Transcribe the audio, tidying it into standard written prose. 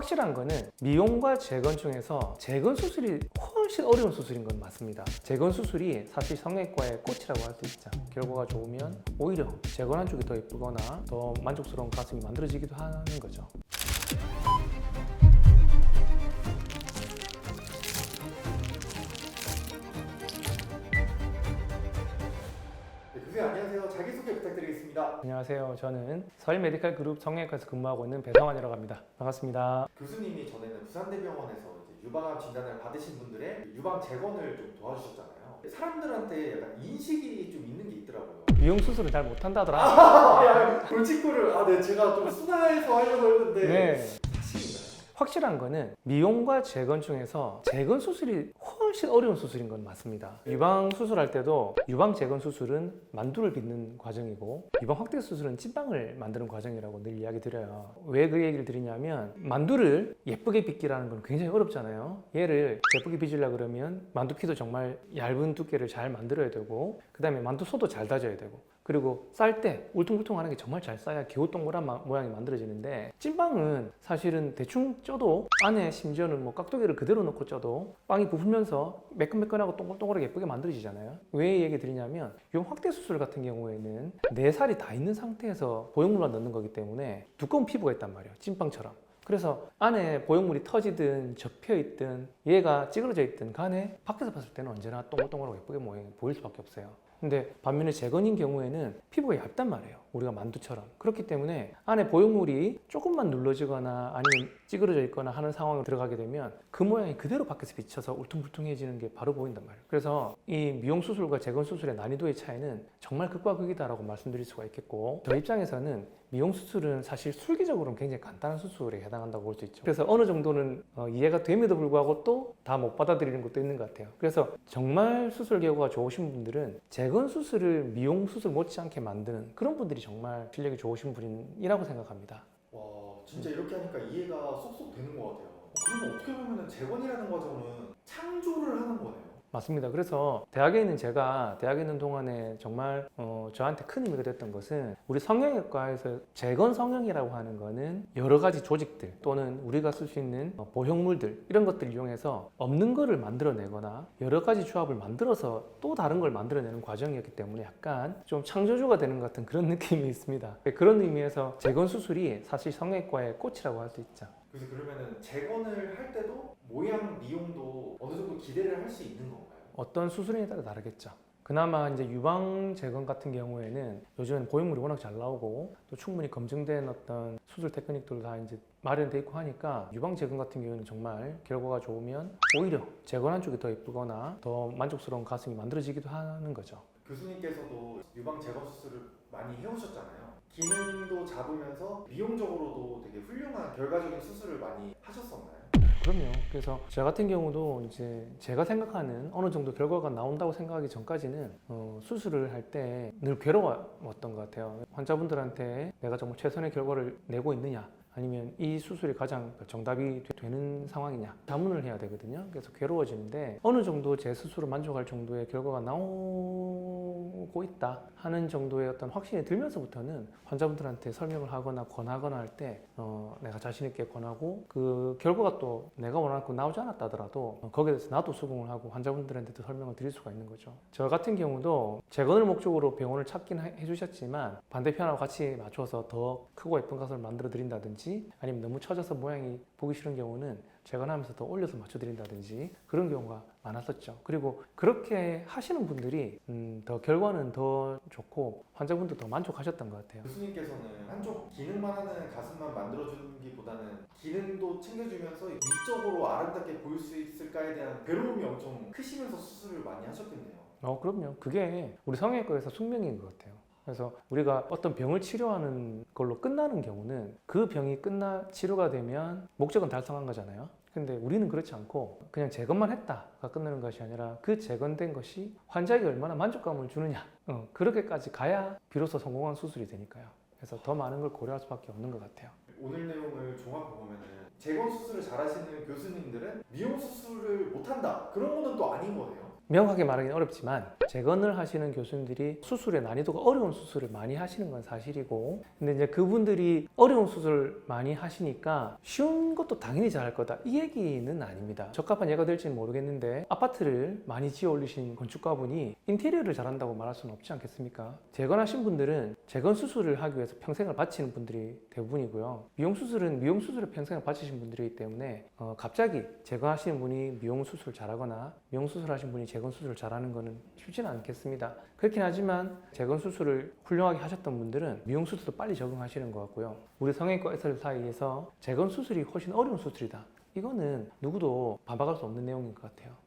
확실한 거는 미용과 재건 중에서 재건 수술이 훨씬 어려운 수술인 건 맞습니다. 재건 수술이 사실 성형외과의 꽃이라고 할 수 있죠. 결과가 좋으면 오히려 재건한 쪽이 더 예쁘거나 더 만족스러운 가슴이 만들어지기도 하는 거죠. 교수님 안녕하세요. 자기소개 부탁드리겠습니다. 안녕하세요. 저는 서일메디칼 그룹 성형외과에서 근무하고 있는 배성환이라고 합니다. 반갑습니다. 교수님이 전에는 부산대병원에서 이제 유방암 진단을 받으신 분들의 유방 재건을 좀 도와주셨잖아요. 사람들한테 약간 인식이 좀 있는 게 있더라고요. 미용 수술을 잘 못한다더라. 골칫골을 네, 제가 좀 순화해서 하려고 했는데 네. 사실인가요? 확실한 거는 미용과 재건 중에서 재건 수술이 훨씬 어려운 수술인 건 맞습니다. 유방 수술할 때도 유방 재건 수술은 만두를 빚는 과정이고 유방 확대 수술은 찐빵을 만드는 과정이라고 늘 이야기 드려요. 왜 그 얘기를 드리냐면 만두를 예쁘게 빚기라는 건 굉장히 어렵잖아요. 얘를 예쁘게 빚으려고 그러면 만두피도 정말 얇은 두께를 잘 만들어야 되고 그 다음에 만두소도 잘 다져야 되고 그리고 쌀 때 울퉁불퉁하는 게 정말 잘 싸야 겨우 동그란 모양이 만들어지는데 찐빵은 사실은 대충 쪄도 안에 심지어는 뭐 깍두기를 그대로 넣고 쪄도 빵이 부풀면서 매끈매끈하고 동글동글하게 예쁘게 만들어지잖아요. 왜 이 얘기 드리냐면 이 확대 수술 같은 경우에는 내 살이 다 있는 상태에서 보형물만 넣는 거기 때문에 두꺼운 피부가 있단 말이에요. 찐빵처럼. 그래서 안에 보형물이 터지든 접혀있든 얘가 찌그러져 있든 간에 밖에서 봤을 때는 언제나 동글동글하고 예쁘게 모양이 보일 수밖에 없어요. 근데 반면에 재건인 경우에는 피부가 얇단 말이에요. 우리가 만두처럼. 그렇기 때문에 안에 보형물이 조금만 눌러지거나 아니면 찌그러져 있거나 하는 상황에 들어가게 되면 그 모양이 그대로 밖에서 비쳐서 울퉁불퉁해지는 게 바로 보인단 말이에요. 그래서 이 미용 수술과 재건 수술의 난이도의 차이는 정말 극과 극이다라고 말씀드릴 수가 있겠고 저 입장에서는 미용 수술은 사실 술기적으로는 굉장히 간단한 수술에 해당한다고 볼 수 있죠. 그래서 어느 정도는 이해가 됨에도 불구하고 또 다 못 받아들이는 것도 있는 것 같아요. 그래서 정말 수술 결과가 좋으신 분들은 재건 수술을 미용 수술 못지않게 만드는 그런 분들이 정말 실력이 좋으신 분이라고 생각합니다. 와, 진짜 이렇게 하니까 이해가 쏙쏙 되는 것 같아요. 그러면 어떻게 보면 재건이라는 과정은 창조를 하는 거네요. 맞습니다. 그래서 대학에 있는 동안에 정말 저한테 큰 의미가 됐던 것은 우리 성형외과에서 재건 성형이라고 하는 거는 여러 가지 조직들 또는 우리가 쓸 수 있는 보형물들 이런 것들을 이용해서 없는 거를 만들어내거나 여러 가지 조합을 만들어서 또 다른 걸 만들어내는 과정이었기 때문에 약간 좀 창조주가 되는 것 같은 그런 느낌이 있습니다. 그런 의미에서 재건 수술이 사실 성형외과의 꽃이라고 할 수 있죠. 그래서 그러면은 재건을 할 때도 모양 미용도 어느 정도 기대를 할 수 있는 건가요? 어떤 수술에 따라 다르겠죠. 그나마 이제 유방 재건 같은 경우에는 요즘은 보형물이 워낙 잘 나오고 또 충분히 검증된 어떤 수술 테크닉들도 다 이제 마련돼 있고 하니까 유방 재건 같은 경우에는 정말 결과가 좋으면 오히려 재건한 쪽이 더 예쁘거나 더 만족스러운 가슴이 만들어지기도 하는 거죠. 교수님께서도 유방 재건 수술을 많이 해오셨잖아요. 기능도 잡으면서 미용적으로도 되게 훌륭한 결과적인 수술을 많이 하셨었나요? 그럼요. 그래서 저 같은 경우도 이제 제가 생각하는 어느 정도 결과가 나온다고 생각하기 전까지는 수술을 할 때 늘 괴로웠던 것 같아요. 환자분들한테 내가 정말 최선의 결과를 내고 있느냐 아니면 이 수술이 가장 정답이 되는 상황이냐 자문을 해야 되거든요. 그래서 괴로워지는데 어느 정도 제 스스로 만족할 정도의 결과가 나오고 있다 하는 정도의 어떤 확신이 들면서부터는 환자분들한테 설명을 하거나 권하거나 할 때 내가 자신 있게 권하고 그 결과가 또 내가 원하는 거 나오지 않았다 하더라도 거기에 대해서 나도 수긍을 하고 환자분들한테도 설명을 드릴 수가 있는 거죠. 저 같은 경우도 재건을 목적으로 병원을 찾긴 해주셨지만 반대편하고 같이 맞춰서 더 크고 예쁜 가슴을 만들어 드린다든지 아니면 너무 처져서 모양이 보기 싫은 경우는 재건하면서 더 올려서 맞춰드린다든지 그런 경우가 많았었죠. 그리고 그렇게 하시는 분들이 더 결과는 더 좋고 환자분도 더 만족하셨던 것 같아요. 교수님께서는 한쪽 기능만 하는 가슴만 만들어주기보다는 기능도 챙겨주면서 위적으로 아름답게 보일 수 있을까에 대한 괴로움이 엄청 크시면서 수술을 많이 하셨겠네요. 그럼요. 그게 우리 성형외과에서 숙명인 것 같아요. 그래서 우리가 어떤 병을 치료하는 걸로 끝나는 경우는 그 병이 치료가 되면 목적은 달성한 거잖아요. 근데 우리는 그렇지 않고 그냥 재건만 했다가 끝나는 것이 아니라 그 재건된 것이 환자에게 얼마나 만족감을 주느냐 그렇게까지 가야 비로소 성공한 수술이 되니까요. 그래서 더 많은 걸 고려할 수밖에 없는 것 같아요. 오늘 내용을 종합해보면 재건 수술을 잘하시는 교수님들은 미용 수술을 못한다 그런 거는 또 아닌 거네요. 명확하게 말하기는 어렵지만 재건을 하시는 교수님들이 수술의 난이도가 어려운 수술을 많이 하시는 건 사실이고, 근데 이제 그분들이 어려운 수술을 많이 하시니까 쉬운 것도 당연히 잘할 거다 이 얘기는 아닙니다. 적합한 예가 될지는 모르겠는데 아파트를 많이 지어 올리신 건축가분이 인테리어를 잘한다고 말할 수는 없지 않겠습니까? 재건하신 분들은 재건 수술을 하기 위해서 평생을 바치는 분들이 대부분이고요. 미용 수술은 미용 수술에 평생을 바치신 분들이기 때문에 갑자기 재건하시는 분이 미용 수술 잘하거나 미용 수술 하신 분이 재건 수술을 잘하는 거는 쉽지는 않겠습니다. 그렇긴 하지만 재건 수술을 훌륭하게 하셨던 분들은 미용 수술도 빨리 적응하시는 것 같고요. 우리 성형외과 의사들 사이에서 재건 수술이 훨씬 어려운 수술이다, 이거는 누구도 반박할 수 없는 내용인 것 같아요.